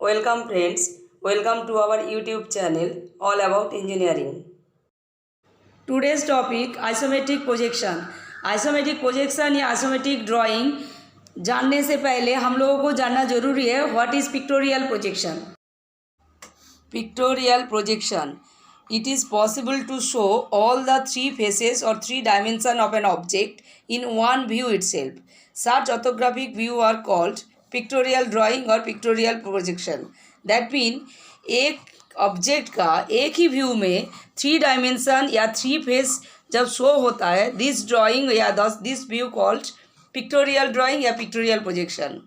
Welcome friends, welcome to our YouTube channel all about engineering. Today's topic isometric projection. Isometric projection या isometric drawing जानने से पहले हम लोगों को जानना जरूरी है what is pictorial projection. Pictorial projection. It is possible to show all the three faces or three dimensions of an object in one view itself. Such orthographic view are called pictorial drawing और pictorial projection. That mean एक object का एक ही view में three dimension या three face जब show होता है, दिस ड्राइंग या this view called pictorial drawing या pictorial projection.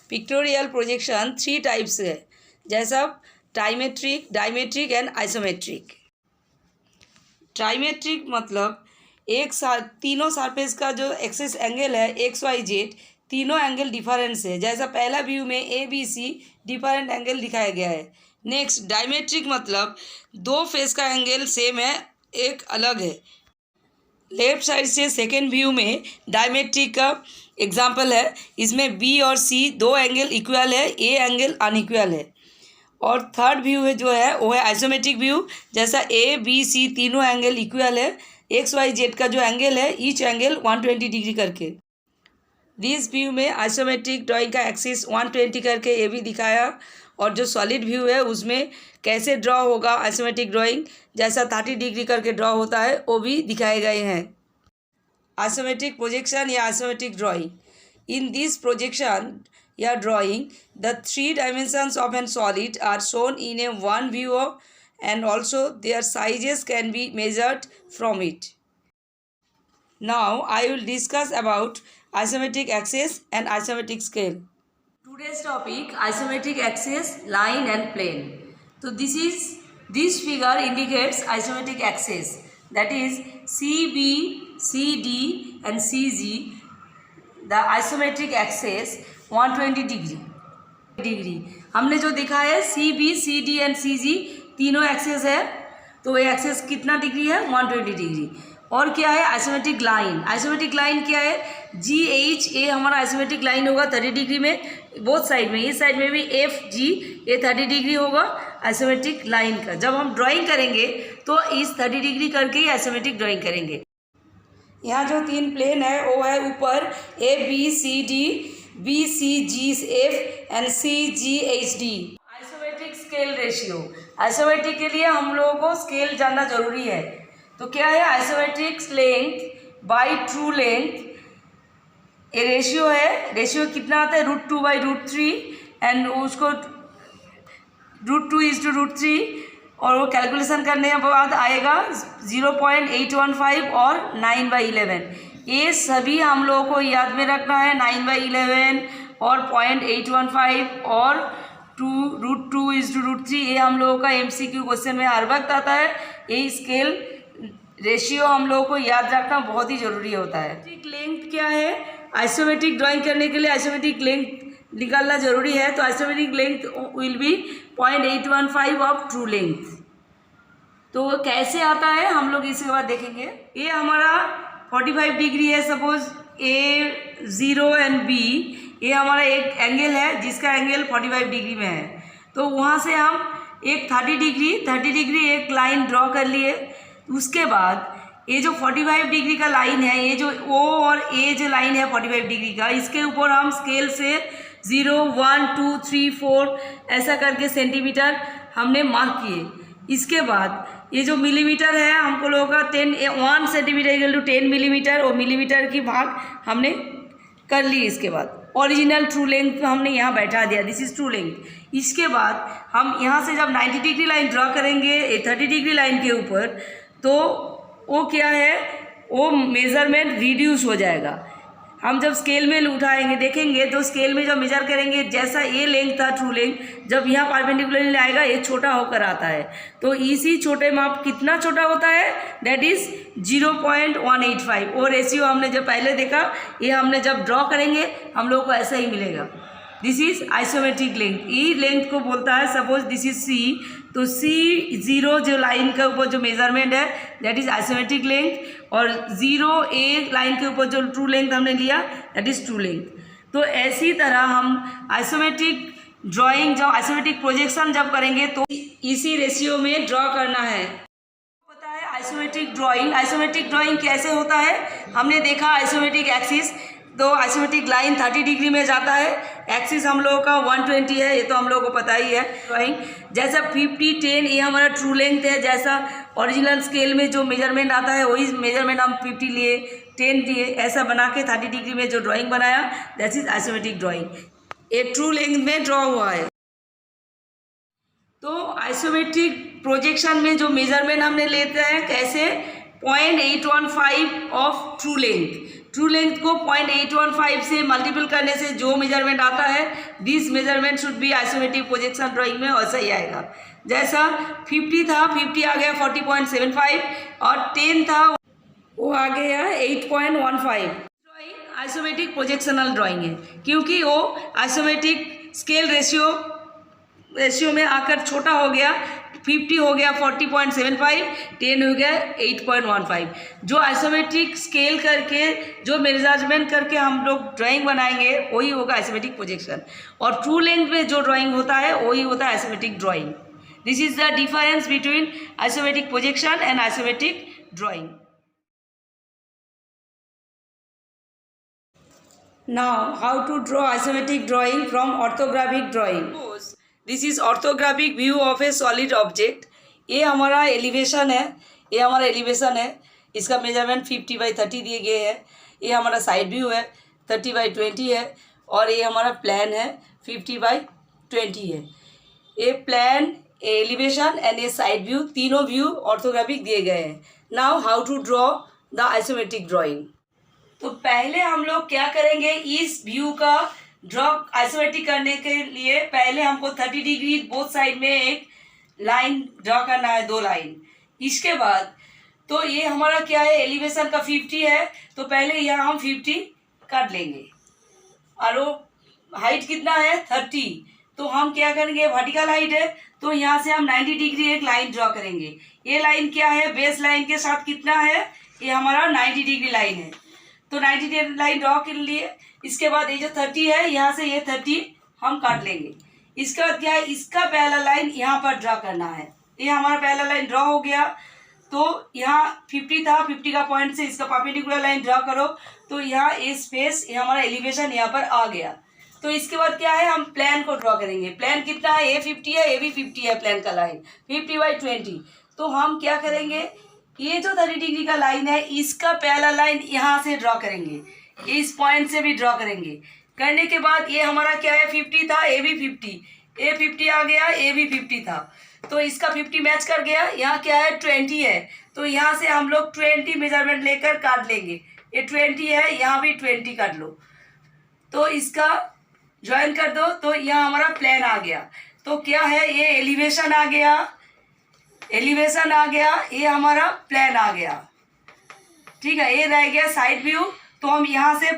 Pictorial projection three types है, जैसा trimetric, dimetric and isometric. Trimetric मतलब तीनों सरफेस का जो एक्सिस एंगल है एक्स वाई जेड, तीनों एंगल डिफरेंस है. जैसा पहला व्यू में A B C different angle दिखाया गया है. नेक्स्ट डायमेट्रिक मतलब दो फेस का एंगल सेम है, एक अलग है. लेफ्ट साइड से सेकेंड व्यू में डायमेट्रिक का एग्जांपल है. इसमें बी और सी दो एंगल इक्वल है, ए एंगल अनइक्वल है. और थर्ड व्यू है जो है वो है आइसोमेट्रिक व्यू. जैसा ए बी सी तीनों एंगल इक्वल है, एक्स वाई जेड का जो एंगल है ईच एंगल 120 डिग्री करके. दिस व्यू में आइसोमेट्रिक ड्राइंग का एक्सिस 120 करके ये भी दिखाया. और जो सॉलिड व्यू है उसमें कैसे ड्रॉ होगा आइसोमेट्रिक ड्राइंग, जैसा 30 डिग्री करके ड्रॉ होता है वो भी दिखाए गए हैं. आइसोमेट्रिक प्रोजेक्शन या isometric drawing. In this projection या drawing the three dimensions of an solid are shown in a one view and also their sizes can be measured from it. Now I will discuss about isometric axis and isometric scale. Today's topic isometric axis, line and plane. So this figure indicates isometric axis, that is CB, CD and CG. The isometric axis 120 degree. हमने जो देखा है CB, CD and CG तीनों access है, तो ये access कितना degree है 120 डिग्री. और क्या है आइसोमेट्रिक लाइन. आइसोमेट्रिक लाइन क्या है जी एच ए हमारा आइसोमेट्रिक लाइन होगा 30 डिग्री में बोथ साइड में. इस साइड में भी एफ जी ये 30 डिग्री होगा आइसोमेट्रिक लाइन का. जब हम ड्राइंग करेंगे तो इस 30 डिग्री करके ही आइसोमेट्रिक ड्राइंग करेंगे. यहाँ जो तीन प्लेन है वो है ऊपर A B C D, B C G F and C G H D. Isometric scale ratio. Isometric के लिए हम लोगों को स्केल जानना जरूरी है. तो क्या है isometric length by true length. ये रेशियो है. रेशियो कितना आता है √2/√3 एंड उसको √2:√3 और वो कैलकुलेशन करने के बाद आएगा 0.815 और 9/11. ये सभी हम लोगों को याद में रखना है. 9/11 और 0.815 और √2:√3 ये हम लोगों का MCQ क्वेश्चन में हर वक्त आता है. ये स्केल रेशियो हम लोगों को याद रखना बहुत ही ज़रूरी होता है. आइसोमेट्रिक लेंथ क्या है, आइसोमेट्रिक ड्राइंग करने के लिए आइसोमेट्रिक लेंथ निकालना ज़रूरी है. तो isometric length will be 0.815 of true length. तो कैसे आता है हम लोग इसके बाद देखेंगे. ये हमारा 45 डिग्री है. सपोज A0 एंड B ये हमारा एक एंगल है जिसका एंगल 45 डिग्री में है. तो वहाँ से हम एक 30 डिग्री एक लाइन ड्रॉ कर लिए. उसके बाद ये जो 45 डिग्री का लाइन है, ये जो O और A जो लाइन है 45 डिग्री का, इसके ऊपर हम स्केल से 0, 1, 2, 3, 4 ऐसा करके सेंटीमीटर हमने मार्क किए. इसके बाद ये जो मिलीमीटर है हमको लोगों का 1 सेंटीमीटर इक्वल टू 10 मिलीमीटर और मिलीमीटर की भाग हमने कर ली. इसके बाद ओरिजिनल ट्रू लेंथ हमने यहाँ बैठा दिया, दिस इज ट्रू लेंथ. इसके बाद हम यहाँ से जब 90 डिग्री लाइन ड्रॉ करेंगे 30 डिग्री लाइन के ऊपर, तो वो क्या है वो मेज़रमेंट रिड्यूस हो जाएगा. हम जब स्केल में उठाएंगे देखेंगे तो स्केल में जब मेजर करेंगे जैसा ये लेंथ था ट्रू लेंथ, जब यहाँ परपेंडिकुलरली आएगा ये छोटा होकर आता है. तो इसी छोटे माप कितना छोटा होता है दैट इज़ 0.185. और रेशियो हमने जब पहले देखा ये हमने जब ड्रॉ करेंगे हम लोग को ऐसा ही मिलेगा. This is isometric length. E length को बोलता है सपोज दिस इज सी, तो C0 जो लाइन के ऊपर जो मेजरमेंट है दैट इज आइसोमेट्रिक लेंथ. और 0A लाइन के ऊपर जो ट्रू लेंथ हमने लिया दैट इज ट्रू लेंथ. तो ऐसी तरह हम आइसोमेट्रिक ड्राइंग जब आइसोमेट्रिक प्रोजेक्शन जब करेंगे तो इसी रेशियो में ड्रॉ करना है। पता है आइसोमेट्रिक ड्राइंग कैसे होता है? हमने देखा आइसोमेट्रिक एक्सिस, तो आइसोमेट्रिक लाइन 30 डिग्री में जाता है, एक्सिस हम लोगों का 120 है, ये तो हम लोगों को पता ही है। ड्राइंग जैसा 50 10 ये हमारा ट्रू लेंथ है, जैसा ओरिजिनल स्केल में जो मेजरमेंट आता है वही मेजरमेंट हम 50 लिए 10 लिए, ऐसा बना के 30 डिग्री में जो ड्राइंग बनाया दैट इज आइसोमेट्रिक ड्राइंग। ये ट्रू लेंथ में ड्रॉ हुआ है। तो आइसोमेट्रिक प्रोजेक्शन में जो मेजरमेंट हमने लेते हैं कैसे, 0.815 ऑफ ट्रू लेंथ को 0.815 से मल्टीपल करने से जो मेजरमेंट आता है this measurement should be isometric projection drawing में वैसा ही आएगा। जैसा 50 था, 50 आ गया 40.75 और 10 था वो आ गया 8.15। ड्राइंग आइसोमेट्रिक प्रोजेक्शनल ड्राइंग है क्योंकि वो आइसोमेट्रिक स्केल रेशियो में आकर छोटा हो गया, 50 हो गया 40.75, 10 हो गया 8.15। जो आइसोमेट्रिक स्केल करके जो मेजरमेंट करके हम लोग ड्राइंग बनाएंगे वही होगा आइसोमेट्रिक प्रोजेक्शन, और ट्रू लेंथ में जो ड्राइंग होता है वही होता है isometric drawing. This is the difference between isometric projection and isometric drawing. Now, how to draw isometric drawing from orthographic drawing? This is orthographic view of a solid object. ये हमारा elevation है, इसका measurement 50/30 दिए गए हैं। ये हमारा side view है 30/20 है, और ये हमारा प्लान है 50/20 है। ये प्लान, एलिवेशन एंड ये साइड व्यू, तीनों व्यू ऑर्थोग्राफिक दिए गए हैं। Now how to draw the isometric drawing. तो पहले हम लोग क्या करेंगे, इस व्यू का ड्रॉ आइसोमेट्रिक करने के लिए पहले हमको 30 डिग्री बोथ साइड में एक लाइन ड्रॉ करना है, 2 लाइन। इसके बाद तो ये हमारा क्या है, एलिवेशन का 50 है, तो पहले यहाँ हम 50 काट लेंगे, और वो हाइट कितना है 30, तो हम क्या करेंगे, वर्टिकल हाइट है तो यहाँ से हम 90 डिग्री एक लाइन ड्रॉ करेंगे। ये लाइन क्या है, बेस लाइन के साथ कितना है, ये हमारा 90 डिग्री लाइन है, तो 90 डिग्री लाइन ड्रॉ कर लिए। इसके बाद ये जो 30 है यहाँ से ये 30 हम काट लेंगे। इसके बाद क्या है, इसका पहला लाइन यहाँ पर ड्रॉ करना है। ये हमारा पहला लाइन ड्रॉ हो गया, तो यहाँ 50 था, 50 का पॉइंट से इसका परपेंडिकुलर लाइन ड्रॉ करो, तो यहाँ ये स्पेस, ये हमारा एलिवेशन यहाँ पर आ गया। तो इसके बाद क्या है, हम प्लान को ड्रॉ करेंगे। प्लान कितना है, ये 50 है, ये भी 50 है, प्लान का लाइन 50/20। तो हम क्या करेंगे, ये जो 30 डिग्री का लाइन है इसका पहला लाइन यहाँ से ड्रॉ करेंगे, इस पॉइंट से भी ड्रॉ करेंगे। करने के बाद ये हमारा क्या है, 50 था, ये भी 50, ये 50 आ गया, ये भी 50 था, तो इसका 50 मैच कर गया। यहाँ क्या है, 20 है, तो यहाँ से हम लोग 20 मेजरमेंट लेकर काट लेंगे। ये 20 है, यहाँ भी 20 काट लो, तो इसका ज्वाइन कर दो, तो यहाँ हमारा प्लान आ गया। तो क्या है, ये एलिवेशन आ गया, ये हमारा प्लान आ गया, ठीक है। ये रह गया साइड व्यू। तो हम यहाँ से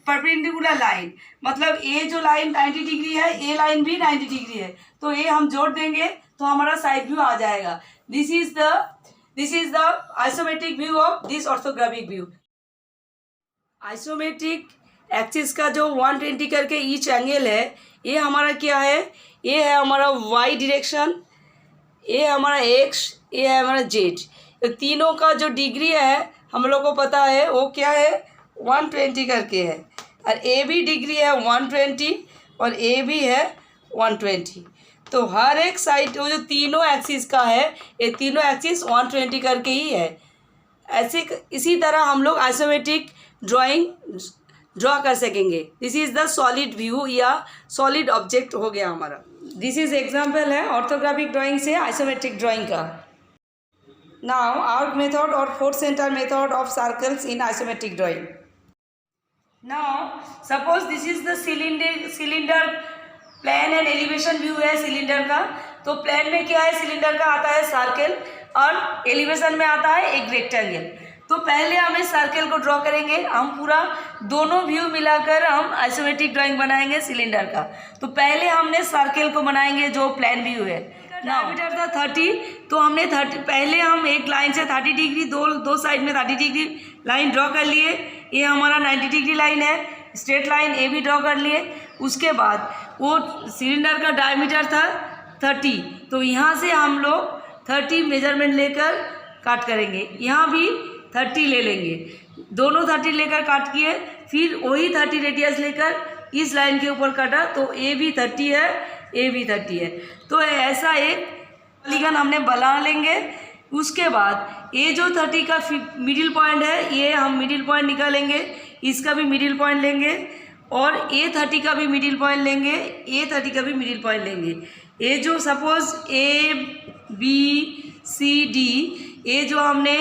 परपेंडिकुलर लाइन, मतलब ये जो लाइन 90 डिग्री है, ये लाइन भी 90 डिग्री है, तो ये हम जोड़ देंगे तो हमारा साइड व्यू आ जाएगा। This is the isometric view of this orthographic view. Isometric axis का जो 120 करके ईच एंगल है, ये हमारा क्या है, ये है हमारा वाई डायरेक्शन, ये हमारा एक्स, ये है हमारा जेड। तो तीनों का जो डिग्री है हम लोग को पता है वो क्या है, 120 करके है, और ए भी डिग्री है 120 और ए भी है 120। तो हर एक साइड वो जो तीनों एक्सिस का है, ये तीनों एक्सिस 120 करके ही है। ऐसे इसी तरह हम लोग आइसोमेट्रिक ड्राइंग ड्रॉ कर सकेंगे। This is the solid view या सॉलिड ऑब्जेक्ट हो गया हमारा। दिस इज एग्जाम्पल है ऑर्थोग्राफिक ड्राइंग से आइसोमेट्रिक ड्राइंग का। नाउ आवर मेथड और 4th centre method of circles in isometric drawing. Now suppose this is the cylinder plan and elevation view है cylinder का। तो प्लान में क्या है, सिलेंडर का आता है सर्कल, और एलिवेशन में आता है एक रेक्टेंगल। तो पहले हम इस सर्कल को ड्रॉ करेंगे, हम पूरा दोनों व्यू मिलाकर हम आइसोमेट्रिक ड्राइंग बनाएंगे सिलेंडर का। तो पहले हमने सर्कल को बनाएंगे जो प्लान व्यू है। डायमीटर था 30, तो हमने 30 पहले हम एक लाइन से 30 डिग्री दो साइड में 30 डिग्री लाइन ड्रॉ कर लिए। ये हमारा 90 डिग्री लाइन है, स्ट्रेट लाइन ए भी ड्रॉ कर लिए। उसके बाद वो सिलेंडर का डायमीटर था 30, तो यहाँ से हम लोग 30 मेजरमेंट लेकर काट करेंगे, यहाँ भी 30 ले लेंगे, दोनों 30 लेकर काट किए, फिर वही 30 रेडियस लेकर इस लाइन के ऊपर काटा, तो ए भी 30 है, ए भी 30 है। तो ऐसा एक पॉलीगन हमने बना लेंगे। उसके बाद ये जो 30 का मिडिल पॉइंट है, ये हम मिडिल पॉइंट निकालेंगे, इसका भी मिडिल पॉइंट लेंगे, और ए 30 का भी मिडिल पॉइंट लेंगे, ए 30 का भी मिडिल पॉइंट लेंगे। ये जो suppose A B C D, ये जो हमने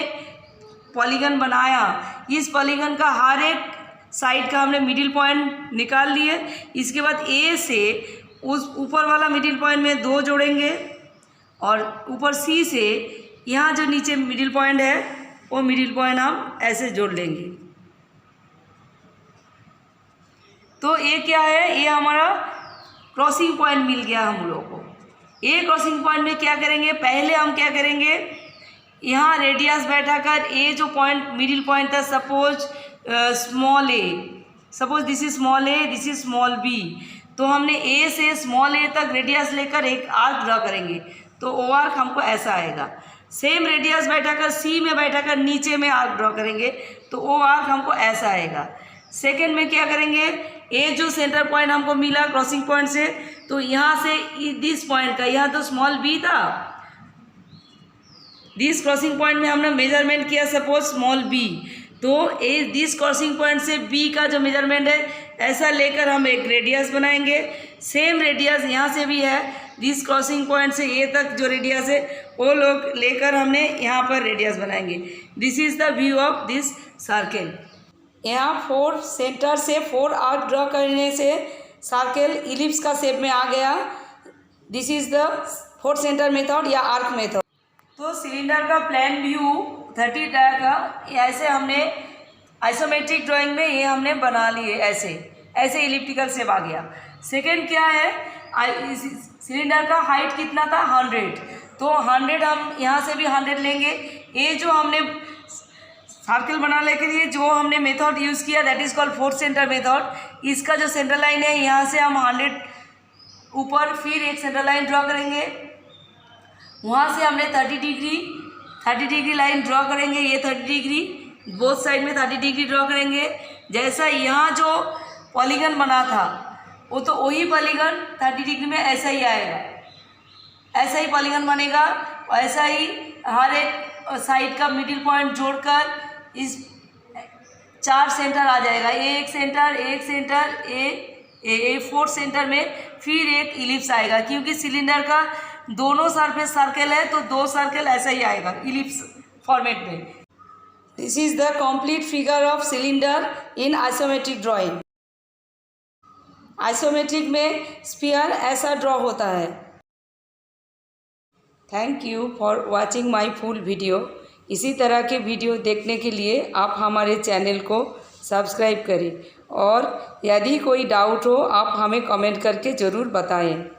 पॉलीगन बनाया, इस पॉलीगन का हर एक साइड का हमने मिडिल पॉइंट निकाल लिए। इसके बाद ए से उस ऊपर वाला मिडिल पॉइंट में 2 जोड़ेंगे, और ऊपर सी से यहाँ जो नीचे मिडिल पॉइंट है वो मिडिल पॉइंट हम ऐसे जोड़ लेंगे। तो ये क्या है, ये हमारा क्रॉसिंग पॉइंट मिल गया हम लोगों को। ये क्रॉसिंग पॉइंट में क्या करेंगे, पहले हम क्या करेंगे, यहाँ रेडियस बैठाकर ए जो पॉइंट मिडिल पॉइंट था, suppose small A, suppose this is small A, this is small B, तो हमने ए से स्मॉल ए तक रेडियस लेकर एक आर्क ड्रा करेंगे, तो वो आर्क हमको ऐसा आएगा। सेम रेडियस बैठाकर सी में बैठाकर नीचे में आर्क ड्रा करेंगे, तो वो आर्क हमको ऐसा आएगा। सेकेंड में क्या करेंगे, ए जो सेंटर पॉइंट हमको मिला क्रॉसिंग पॉइंट से, तो यहाँ से दिस पॉइंट का, यहाँ तो स्मॉल बी था, दिस क्रॉसिंग पॉइंट में हमने मेजरमेंट किया सपोज स्मॉल बी, तो ए दिस क्रॉसिंग पॉइंट से बी का जो मेजरमेंट है ऐसा लेकर हम एक रेडियस बनाएंगे। सेम रेडियस यहाँ से भी है, दिस क्रॉसिंग पॉइंट से ए तक जो रेडियस है वो लोग लेकर हमने यहाँ पर रेडियस बनाएंगे। This is the view of this circle. यहाँ 4 सेंटर से 4 आर्क ड्रॉ करने से सर्कल इलिप्स का शेप में आ गया। This is the 4 centre method या आर्क मेथड। तो सिलेंडर का प्लान व्यू 30 का ऐसे हमने आइसोमेट्रिक ड्राइंग में ये हमने बना लिए, ऐसे इलिप्टिकल शेप आ गया। सेकंड क्या है, सिलेंडर का हाइट कितना था 100, तो 100 हम यहाँ से भी 100 लेंगे। ये जो हमने सर्कल बनाने के लिए जो हमने मेथड यूज़ किया that is called 4 centre method. इसका जो सेंटर लाइन है यहाँ से हम 100 ऊपर फिर एक सेंटर लाइन ड्रॉ करेंगे, वहाँ से हमने 30 डिग्री लाइन ड्रॉ करेंगे, ये 30 डिग्री बोथ साइड में 30 डिग्री ड्रॉ करेंगे। जैसा यहाँ जो पॉलीगन बना था वो तो वही पॉलीगन 30 डिग्री में ऐसा ही आएगा, ऐसा ही पॉलीगन बनेगा। और ऐसा ही हर एक साइड का मिडिल पॉइंट जोड़कर इस 4 सेंटर आ जाएगा, एक सेंटर ए 4 सेंटर में फिर एक इलिप्स आएगा, क्योंकि सिलेंडर का दोनों सरफेस सर्कल है तो 2 सर्कल ऐसा ही आएगा इलिप्स फॉर्मेट में। This is the complete figure of cylinder in isometric drawing. Isometric में स्फीयर ऐसा ड्रॉ होता है। Thank you for watching my full video. इसी तरह के वीडियो देखने के लिए आप हमारे चैनल को सब्सक्राइब करें, और यदि कोई डाउट हो आप हमें कमेंट करके ज़रूर बताएं।